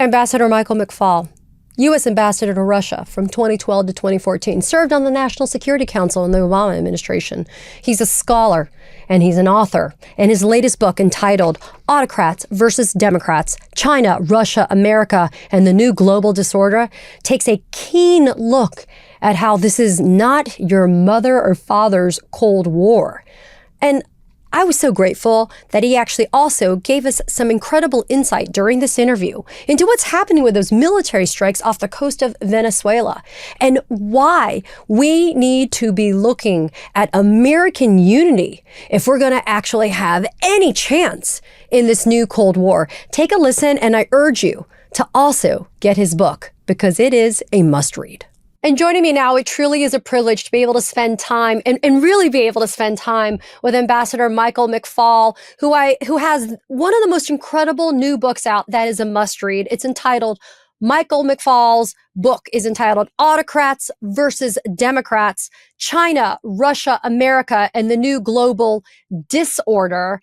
Ambassador Michael McFaul, U.S. Ambassador to Russia from 2012 to 2014, served on the National Security Council in the Obama administration. He's a scholar and he's an author. And his latest book, entitled Autocrats versus Democrats, China, Russia, America, and the New Global Disorder, takes a keen look at how this is not your mother or father's Cold War. And I was so grateful that he actually also gave us some incredible insight during this interview into what's happening with those military strikes off the coast of Venezuela and why we need to be looking at American unity if we're going to actually have any chance in this new Cold War. Take a listen, and I urge you to also get his book because it is a must-read. And joining me now, it truly is a privilege to be able to spend time and really be able to spend time with Ambassador Michael McFaul, who has one of the most incredible new books out that is a must read. It's entitled, Michael McFaul's book is entitled Autocrats versus Democrats, China, Russia, America, and the New Global Disorder.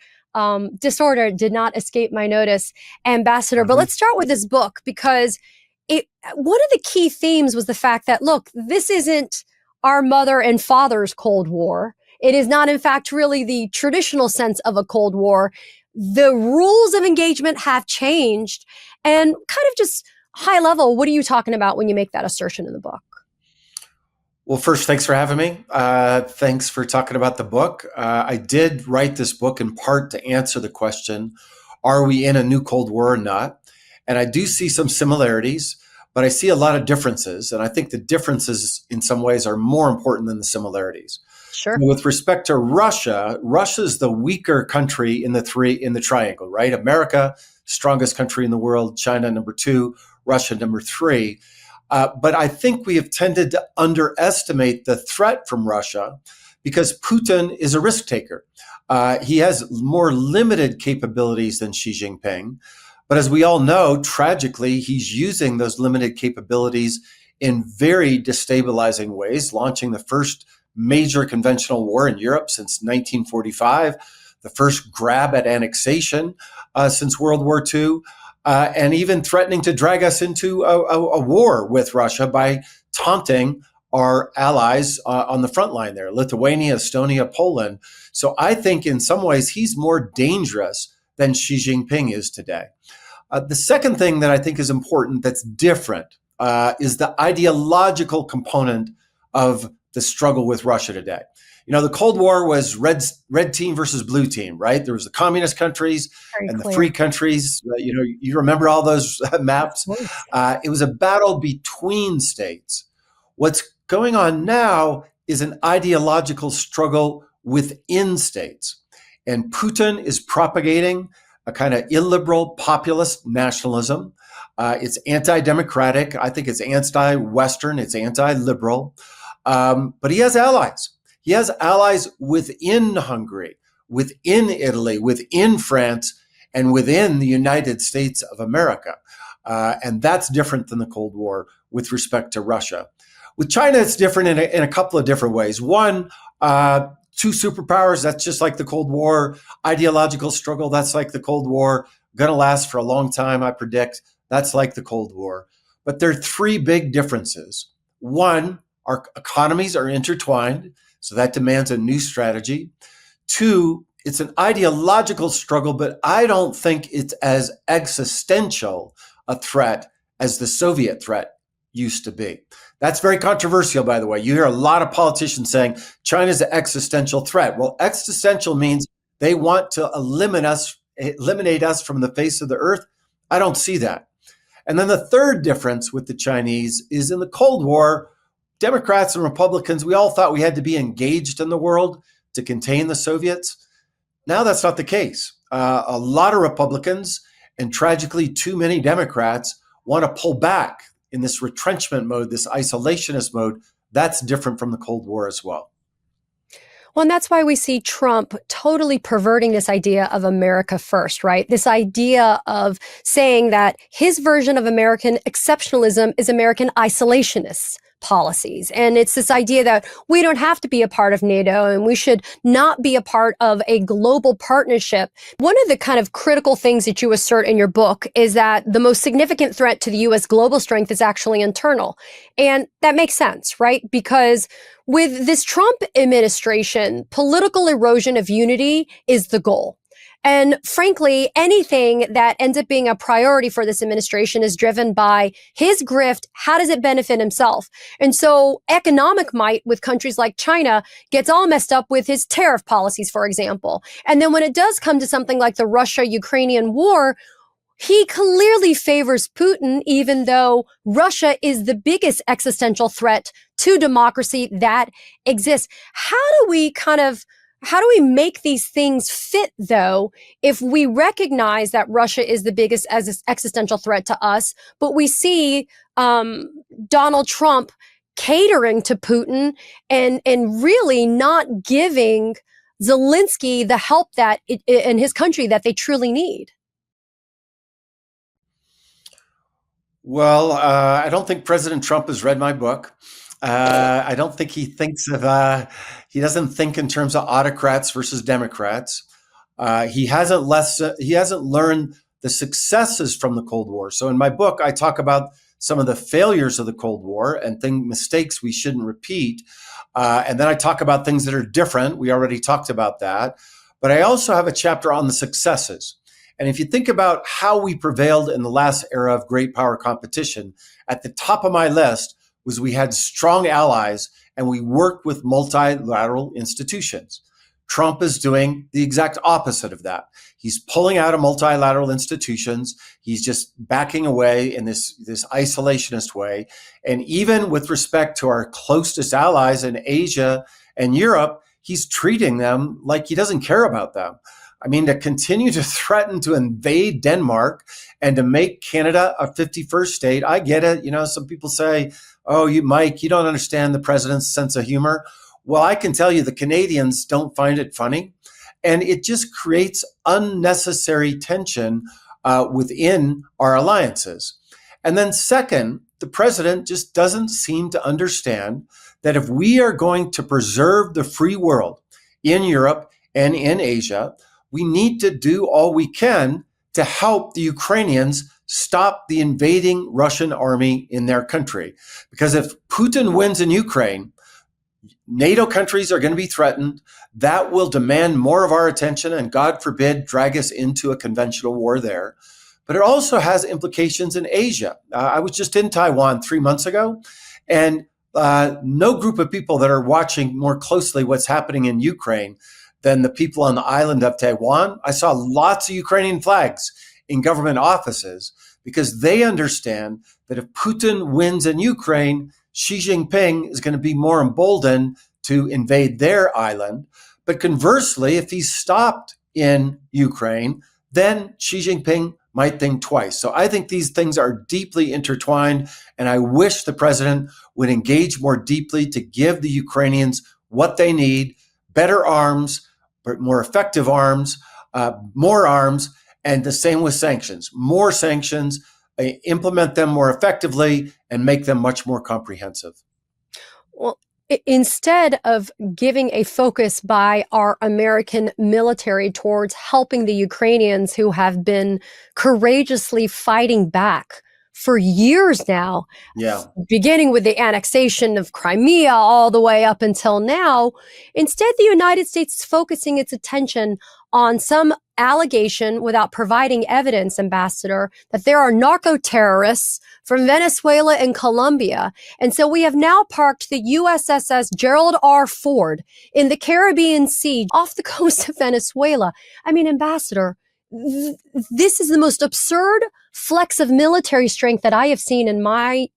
Disorder did not escape my notice, Ambassador. But let's start with this book because one of the key themes was the fact that, look, this isn't our mother and father's Cold War. It is not, in fact, really the traditional sense of a Cold War. The rules of engagement have changed. And kind of just high level, what are you talking about when you make that assertion in the book? Well, first, thanks for having me. Thanks for talking about the book. I did write this book in part to answer the question, are we in a new Cold War or not? And I do see some similarities, but I see a lot of differences. And I think the differences in some ways are more important than the similarities. Sure. With respect to Russia, Russia's the weaker country in the triangle, right? America, strongest country in the world, China, number 2, Russia, number 3. But I think we have tended to underestimate the threat from Russia because Putin is a risk taker. He has more limited capabilities than Xi Jinping. But as we all know, tragically, he's using those limited capabilities in very destabilizing ways, launching the first major conventional war in Europe since 1945, the first grab at annexation since World War II, and even threatening to drag us into a war with Russia by taunting our allies on the front line there, Lithuania, Estonia, Poland. So I think in some ways he's more dangerous than Xi Jinping is today. The second thing that I think is important that's different is the ideological component of the struggle with Russia today. You know, the Cold War was red team versus blue team, right? There was the communist countries and the free countries. You remember all those maps. It was a battle between states. What's going on now is an ideological struggle within states. And Putin is propagating a kind of illiberal populist nationalism. It's anti-democratic. I think it's anti-Western. It's anti-liberal. But he has allies. He has allies within Hungary, within Italy, within France, and within the United States of America. And that's different than the Cold War with respect to Russia. With China, it's different in a couple of different ways. One, two superpowers, that's just like the Cold War. Ideological struggle, that's like the Cold War. Going to last for a long time, I predict. That's like the Cold War. But there are 3 big differences. One, our economies are intertwined, so that demands a new strategy. 2, it's an ideological struggle, but I don't think it's as existential a threat as the Soviet threat used to be. That's very controversial, by the way. You hear a lot of politicians saying China's an existential threat. Well, existential means they want to eliminate us from the face of the earth. I don't see that. And then the third difference with the Chinese is in the Cold War, Democrats and Republicans, we all thought we had to be engaged in the world to contain the Soviets. Now that's not the case. A lot of Republicans, and tragically too many Democrats, want to pull back in this retrenchment mode, this isolationist mode. That's different from the Cold War as well. Well, and that's why we see Trump totally perverting this idea of America first, right? This idea of saying that his version of American exceptionalism is American isolationists policies. And it's this idea that we don't have to be a part of NATO and we should not be a part of a global partnership. One of the kind of critical things that you assert in your book is that the most significant threat to the U.S. global strength is actually internal. And that makes sense, right? Because with this Trump administration, political erosion of unity is the goal. And frankly, anything that ends up being a priority for this administration is driven by his grift. How does it benefit himself? And so economic might with countries like China gets all messed up with his tariff policies, for example. And then when it does come to something like the Russia-Ukrainian war, he clearly favors Putin, even though Russia is the biggest existential threat to democracy that exists. How do we make these things fit, though, if we recognize that Russia is the biggest existential threat to us, but we see Donald Trump catering to Putin and really not giving Zelensky the help that in his country that they truly need? Well, I don't think President Trump has read my book. I don't think he he doesn't think in terms of autocrats versus Democrats. He hasn't learned the successes from the Cold War. So in my book, I talk about some of the failures of the Cold War and mistakes we shouldn't repeat. And then I talk about things that are different. We already talked about that. But I also have a chapter on the successes. And if you think about how we prevailed in the last era of great power competition, at the top of my list was we had strong allies and we worked with multilateral institutions. Trump is doing the exact opposite of that. He's pulling out of multilateral institutions. He's just backing away in this isolationist way. And even with respect to our closest allies in Asia and Europe, he's treating them like he doesn't care about them. I mean, to continue to threaten to invade Denmark and to make Canada a 51st state, I get it. You know, some people say, oh, Mike, you don't understand the president's sense of humor. Well, I can tell you the Canadians don't find it funny. And it just creates unnecessary tension within our alliances. And then second, the president just doesn't seem to understand that if we are going to preserve the free world in Europe and in Asia, we need to do all we can to help the Ukrainians stop the invading Russian army in their country. Because if Putin wins in Ukraine, NATO countries are going to be threatened. That will demand more of our attention and, God forbid, drag us into a conventional war there. But it also has implications in Asia. I was just in Taiwan 3 months ago, and no group of people that are watching more closely what's happening in Ukraine than the people on the island of Taiwan. I saw lots of Ukrainian flags in government offices because they understand that if Putin wins in Ukraine, Xi Jinping is going to be more emboldened to invade their island. But conversely, if he's stopped in Ukraine, then Xi Jinping might think twice. So I think these things are deeply intertwined, and I wish the president would engage more deeply to give the Ukrainians what they need: better arms, more effective arms, more arms, and the same with sanctions. More sanctions, implement them more effectively, and make them much more comprehensive. Well, instead of giving a focus by our American military towards helping the Ukrainians who have been courageously fighting back for years now, beginning with the annexation of Crimea all the way up until now, instead the United States is focusing its attention on some allegation without providing evidence, Ambassador, that there are narco-terrorists from Venezuela and Colombia. And so we have now parked the USS Gerald R. Ford in the Caribbean Sea off the coast of Venezuela. I mean, Ambassador, this is the most absurd flex of military strength that I have seen in my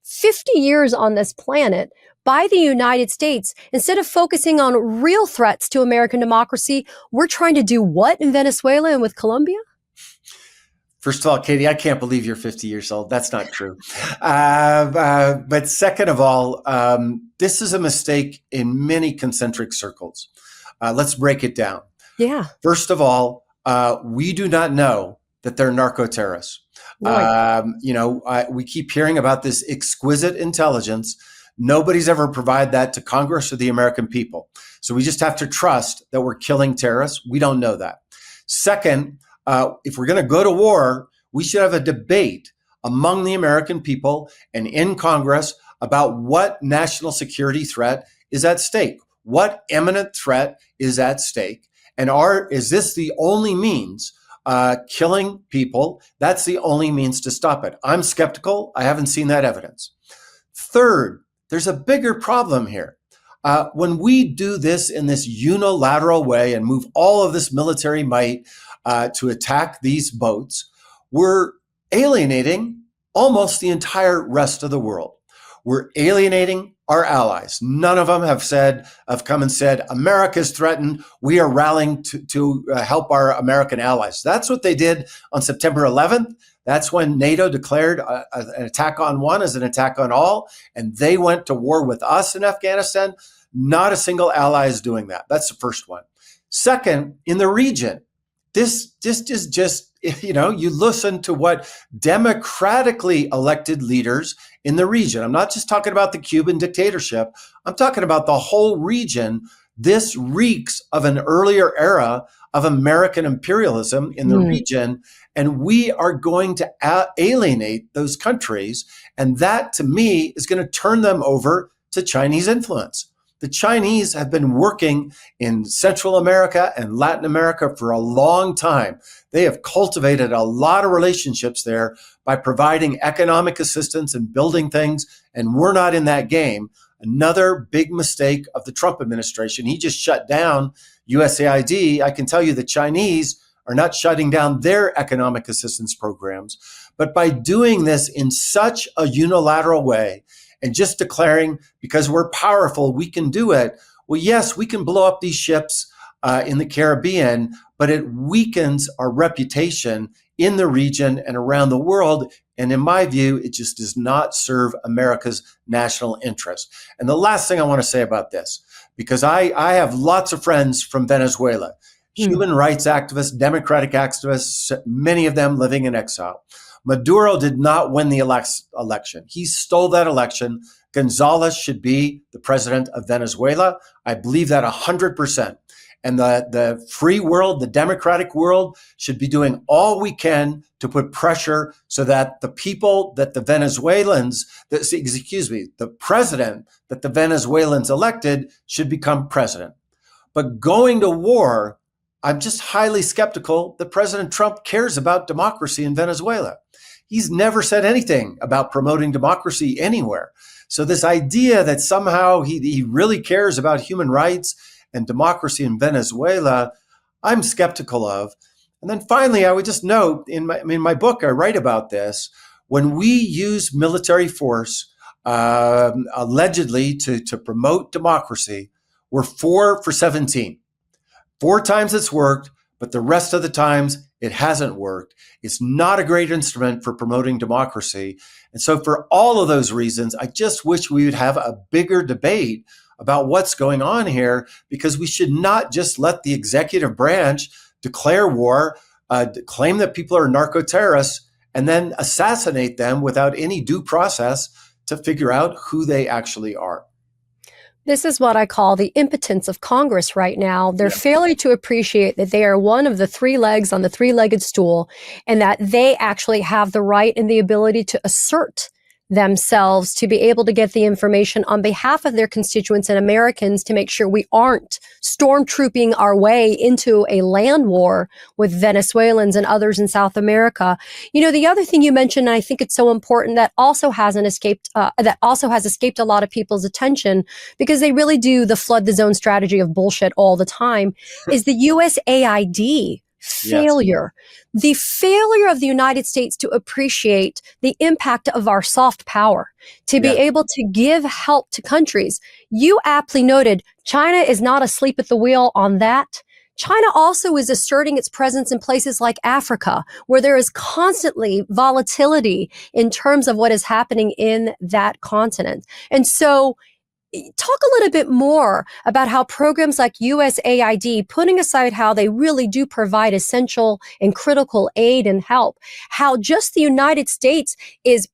50 years on this planet by the United States. Instead of focusing on real threats to American democracy, we're trying to do what in Venezuela and with Colombia? First of all, Katie, I can't believe you're 50 years old. That's not true. But second of all, this is a mistake in many concentric circles. Let's break it down. Yeah. First of all, we do not know that they're narco-terrorists. Right. We keep hearing about this exquisite intelligence Nobody's ever provided that to Congress or the American people. So we just have to trust that we're killing terrorists. We don't know that. Second, if we're going to go to war, we should have a debate among the American people and in Congress about what national security threat is at stake. What imminent threat is at stake? And is this the only means, killing people? That's the only means to stop it. I'm skeptical. I haven't seen that evidence. Third, there's a bigger problem here. When we do this in this unilateral way and move all of this military might to attack these boats, we're alienating almost the entire rest of the world. We're alienating our allies. None of them have come and said, America's threatened. We are rallying to help our American allies. That's what they did on September 11th. That's when NATO declared an attack on one as an attack on all, and they went to war with us in Afghanistan. Not a single ally is doing that. That's the first one. Second, in the region, this is just, you listen to what democratically elected leaders in the region. I'm not just talking about the Cuban dictatorship. I'm talking about the whole region. This reeks of an earlier era of American imperialism in the region. And we are going to alienate those countries. And that, to me, is going to turn them over to Chinese influence. The Chinese have been working in Central America and Latin America for a long time. They have cultivated a lot of relationships there by providing economic assistance and building things, and we're not in that game. Another big mistake of the Trump administration. He just shut down USAID. I can tell you the Chinese are not shutting down their economic assistance programs, but by doing this in such a unilateral way, and just declaring, because we're powerful, we can do it. Well, yes, we can blow up these ships in the Caribbean, but it weakens our reputation in the region and around the world. And in my view, it just does not serve America's national interest. And the last thing I want to say about this, because I have lots of friends from Venezuela, human rights activists, democratic activists, many of them living in exile. Maduro did not win the election. He stole that election. Gonzalez should be the president of Venezuela. I believe that 100%. And the free world, the democratic world, should be doing all we can to put pressure so that the people that the president that the Venezuelans elected should become president. But going to war, I'm just highly skeptical that President Trump cares about democracy in Venezuela. He's never said anything about promoting democracy anywhere. So this idea that somehow he really cares about human rights and democracy in Venezuela, I'm skeptical of. And then finally, I would just note in my book, I write about this. When we use military force allegedly to promote democracy, we're 4 for 17. 4 times it's worked, but the rest of the times it hasn't worked. It's not a great instrument for promoting democracy. And so for all of those reasons, I just wish we would have a bigger debate about what's going on here, because we should not just let the executive branch declare war, claim that people are narco-terrorists, and then assassinate them without any due process to figure out who they actually are. This is what I call the impotence of Congress right now. Their failure to appreciate that they are one of the 3 legs on the 3-legged stool, and that they actually have the right and the ability to assert themselves to be able to get the information on behalf of their constituents and Americans to make sure we aren't stormtrooping our way into a land war with Venezuelans and others in South America. The other thing you mentioned, and I think it's so important, that also has escaped a lot of people's attention, because they really do the flood the zone strategy of bullshit all the time, is the USAID failure. Yes. The failure of the United States to appreciate the impact of our soft power, to be able to give help to countries. You aptly noted, China is not asleep at the wheel on that. China also is asserting its presence in places like Africa, where there is constantly volatility in terms of what is happening in that continent. And so talk a little bit more about how programs like USAID, putting aside how they really do provide essential and critical aid and help, how just the United States is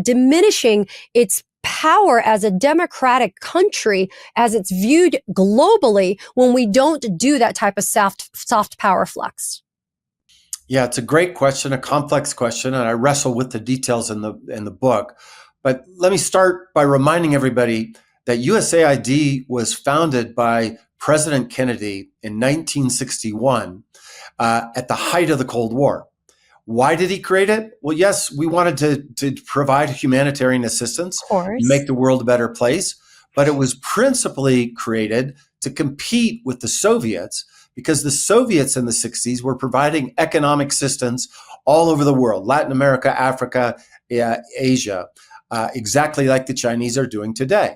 diminishing its power as a democratic country as it's viewed globally when we don't do that type of soft power flex? Yeah, it's a great question, a complex question, and I wrestle with the details in the book. But let me start by reminding everybody that USAID was founded by President Kennedy in 1961 at the height of the Cold War. Why did he create it? Well, yes, we wanted to provide humanitarian assistance, Of course. make the world a better place, but it was principally created to compete with the Soviets because the Soviets in the 60s were providing economic assistance all over the world, Latin America, Africa, Asia, exactly like the Chinese are doing today.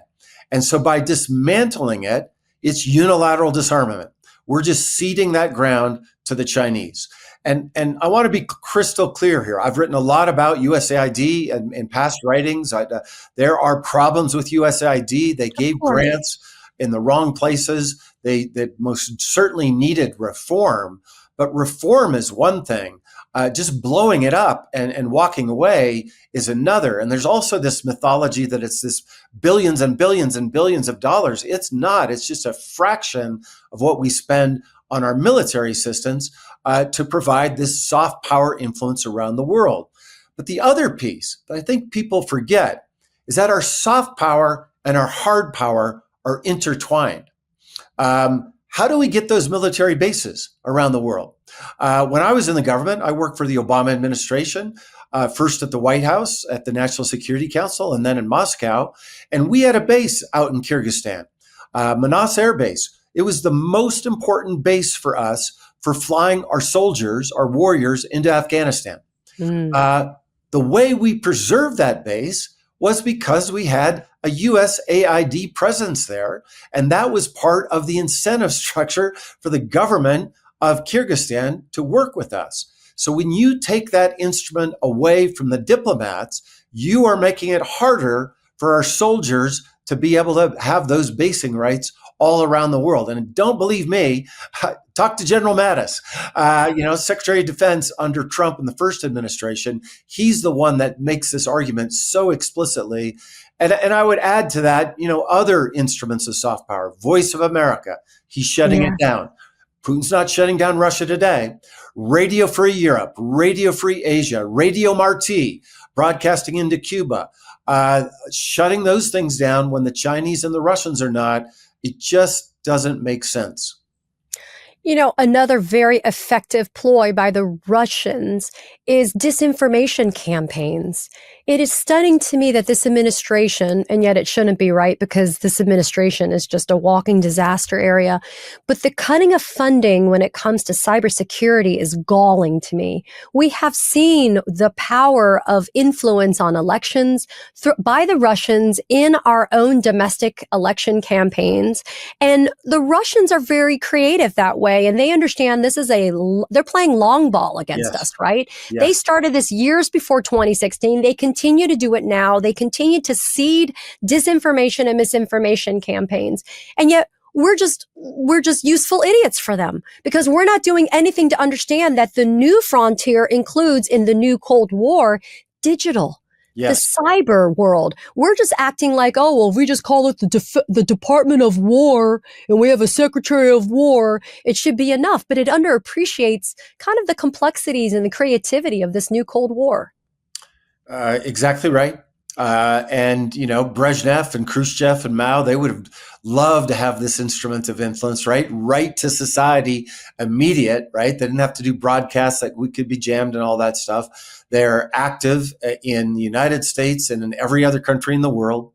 And so by dismantling it, it's unilateral disarmament. We're just ceding that ground to the Chinese. And I want to be crystal clear here. I've written a lot about USAID in past writings. There are problems with USAID. They gave grants in the wrong places. They most certainly needed reform. But reform is one thing. Just blowing it up and walking away is another. And there's also this mythology that it's this billions and billions and billions of dollars. It's not. It's just a fraction of what we spend on our military assistance to provide this soft power influence around the world. But the other piece that I think people forget is that our soft power and our hard power are intertwined. How do we get those military bases around the world? When I was in the government, I worked for the Obama administration, first at the White House, at the National Security Council, and then in Moscow. And we had a base out in Kyrgyzstan, Manas Air Base. It was the most important base for us for flying our soldiers, our warriors, into Afghanistan. The way we preserved that base was because we had a USAID presence there, and that was part of the incentive structure for the government of Kyrgyzstan to work with us. So when you take that instrument away from the diplomats, you are making it harder for our soldiers to be able to have those basing rights all around the world. And don't believe me, talk to General Mattis, Secretary of Defense under Trump in the first administration. He's the one that makes this argument so explicitly. And I would add to that, other instruments of soft power, Voice of America, he's shutting it down. Putin's not shutting down Russia today. Radio Free Europe, Radio Free Asia, Radio Marti, broadcasting into Cuba, shutting those things down when the Chinese and the Russians are not. It just doesn't make sense. Another very effective ploy by the Russians is disinformation campaigns. It is stunning to me that this administration, and yet it shouldn't be, right, because this administration is just a walking disaster area, but the cutting of funding when it comes to cybersecurity is galling to me. We have seen the power of influence on elections by the Russians in our own domestic election campaigns, and the Russians are very creative that way. And they understand this is they're playing long ball against us, right? Yes. They started this years before 2016. They continue to do it now. They continue to seed disinformation and misinformation campaigns. And yet we're just useful idiots for them because we're not doing anything to understand that the new frontier includes in the new Cold War, digital. Yes. The cyber world. We're just acting like, if we just call it the Department of War and we have a Secretary of War, it should be enough. But it underappreciates kind of the complexities and the creativity of this new Cold War. Exactly right. And Brezhnev and Khrushchev and Mao, they would have loved to have this instrument of influence, right to society, immediate, right? They didn't have to do broadcasts that we could be jammed and all that stuff. They're active in the United States and in every other country in the world.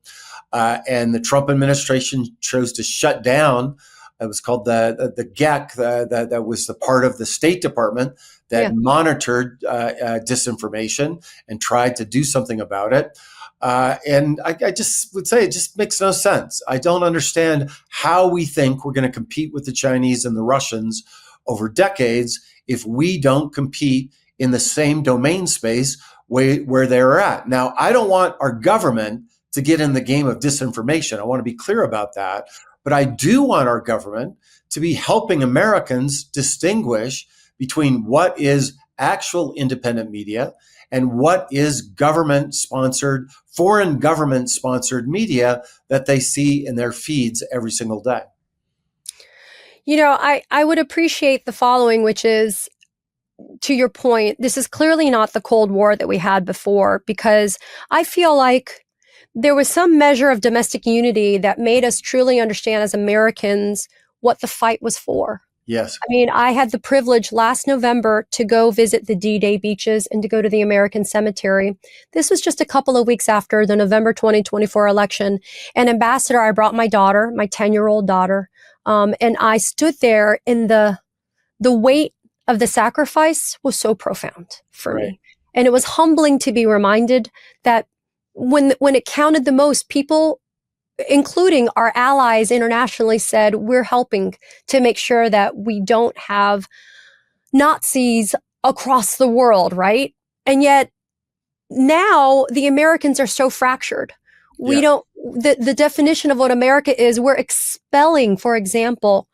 And the Trump administration chose to shut down. It was called the GEC, that was the part of the State Department that monitored disinformation and tried to do something about it. And I just would say it just makes no sense. I don't understand how we think we're going to compete with the Chinese and the Russians over decades if we don't compete in the same domain space where they're at. Now, I don't want our government to get in the game of disinformation. I want to be clear about that. But I do want our government to be helping Americans distinguish between what is actual independent media and what is government-sponsored, foreign government-sponsored media that they see in their feeds every single day. I would appreciate the following, which is, to your point, this is clearly not the Cold War that we had before, because I feel like there was some measure of domestic unity that made us truly understand as Americans what the fight was for. Yes. I mean, I had the privilege last November to go visit the D-Day beaches and to go to the American Cemetery. This was just a couple of weeks after the November 2024 election. And Ambassador, I brought my daughter, my 10-year-old daughter, and I stood there, and the weight of the sacrifice was so profound for me. And it was humbling to be reminded that when it counted the most, people, including our allies internationally, said, we're helping to make sure that we don't have Nazis across the world, right? And yet now the Americans are so fractured. We don't, the definition of what America is, we're expelling, for example,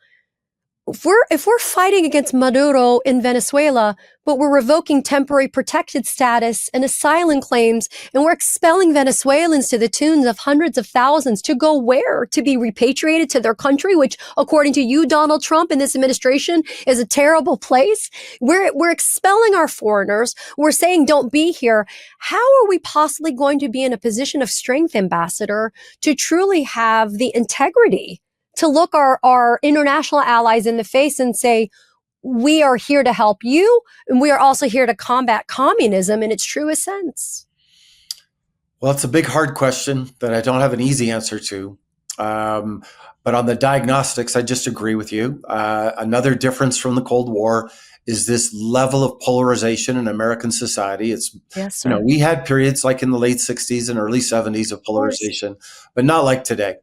if we're fighting against Maduro in Venezuela, but we're revoking temporary protected status and asylum claims, and we're expelling Venezuelans to the tunes of hundreds of thousands to go where? To be repatriated to their country, which, according to you, Donald Trump, and this administration, is a terrible place. We're expelling our foreigners. We're saying don't be here. How are we possibly going to be in a position of strength, Ambassador, to truly have the integrity to look our international allies in the face and say, we are here to help you, and we are also here to combat communism in its truest sense? Well, it's a big, hard question that I don't have an easy answer to. But on the diagnostics, I just agree with you. Another difference from the Cold War is this level of polarization in American society. It's, we had periods like in the late 60s and early 70s of polarization, but not like today,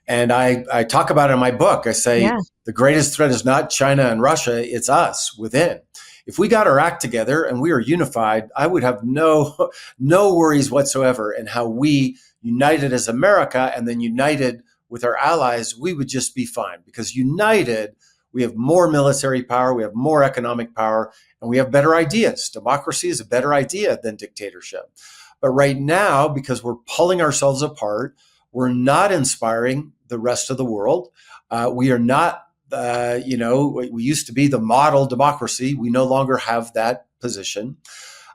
And I talk about it in my book. I say the greatest threat is not China and Russia, it's us within. If we got our act together and we are unified, I would have no worries whatsoever in how we united as America and then united with our allies, we would just be fine, because united, we have more military power, we have more economic power, and we have better ideas. Democracy is a better idea than dictatorship. But right now, because we're pulling ourselves apart, we're not inspiring the rest of the world. We are not, we used to be the model democracy. We no longer have that position.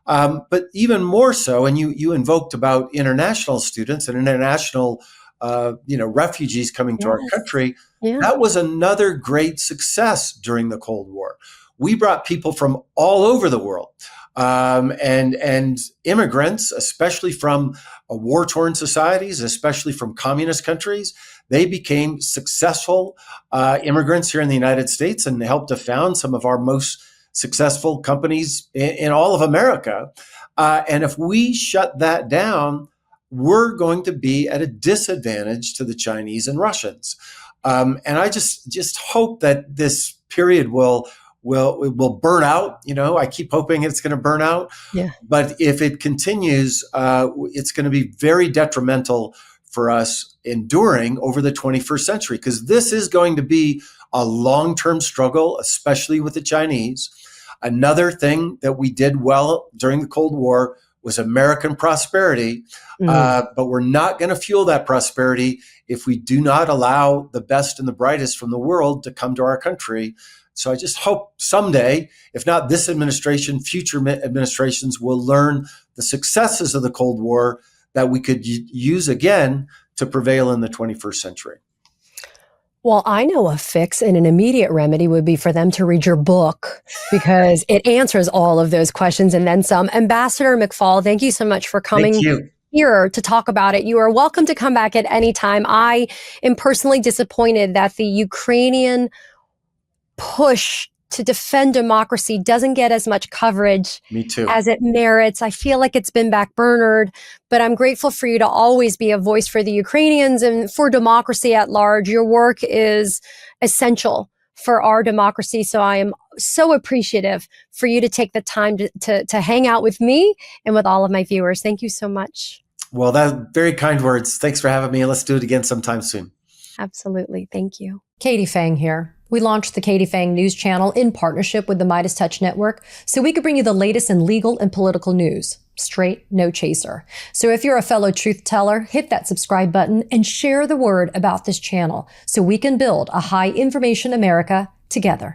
But even more so, and you invoked about international students and international refugees coming to our country. That was another great success during the Cold War. We brought people from all over the world, and immigrants, especially from war-torn societies, especially from communist countries. They became successful immigrants here in the United States and helped to found some of our most successful companies in all of America. And if we shut that down, we're going to be at a disadvantage to the Chinese and Russians. And I just hope that this period will burn out. I keep hoping it's going to burn out. But if it continues, it's going to be very detrimental for us enduring over the 21st century, because this is going to be a long-term struggle, especially with the Chinese. Another thing that we did well during the Cold War was American prosperity, but we're not going to fuel that prosperity if we do not allow the best and the brightest from the world to come to our country. So I just hope someday, if not this administration, future administrations will learn the successes of the Cold War that we could use again to prevail in the 21st century. Well, I know a fix and an immediate remedy would be for them to read your book, because it answers all of those questions and then some. Ambassador McFaul, thank you so much for coming here to talk about it. You are welcome to come back at any time. I am personally disappointed that the Ukrainian push to defend democracy doesn't get as much coverage as it merits. I feel like it's been backburnered, but I'm grateful for you to always be a voice for the Ukrainians and for democracy at large. Your work is essential for our democracy. So I am so appreciative for you to take the time to hang out with me and with all of my viewers. Thank you so much. Well, that's very kind words. Thanks for having me. Let's do it again sometime soon. Absolutely. Thank you. Katie Phang here. We launched the Katie Phang News Channel in partnership with the Midas Touch Network so we could bring you the latest in legal and political news. Straight, no chaser. So if you're a fellow truth teller, hit that subscribe button and share the word about this channel so we can build a high information America together.